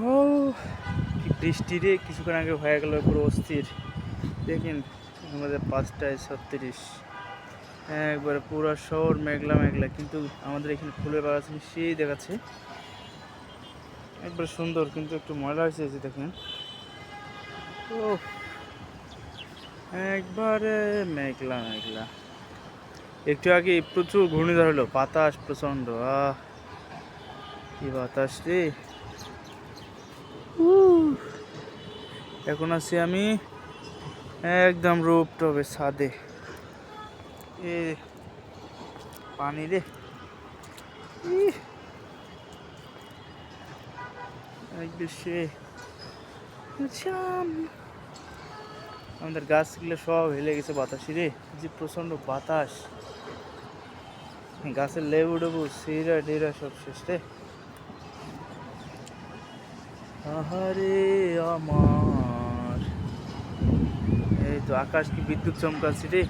ও কি বৃষ্টি রে, কিছুক্ষণ আগে হয়ে গেল পুরো অস্থির। দেখেন আমাদের 5টায় 36, একবারে পুরো শহর মেঘলা মেঘলা, কিন্তু আমাদের এখানে ফুলের বাগান সেই দেখাচ্ছে একবার সুন্দর, কিন্তু একটু ময়লা হয়েছে এই যে দেখেন। ও একবারে মেঘলা মেঘলা। একটু আগে প্রচুর ঘূর্ণিঝড় হলো, বাতাস প্রচন্ড, কি বাতাস রে। এখন আছি আমি একদম রূপটপে ছাদে, এ পানি রে, ইহ, একদম সে শ্যাম। আমাদের গাছগুলো সব হেলে গেছে বাতাসি রে, যে প্রচন্ড বাতাস, গাছের লেবু ডেবু সিরা টিরা সব শেষ রে। আহারে আমার, এই তো আকাশ কি বিদ্যুৎ চমকাচ্ছি রে।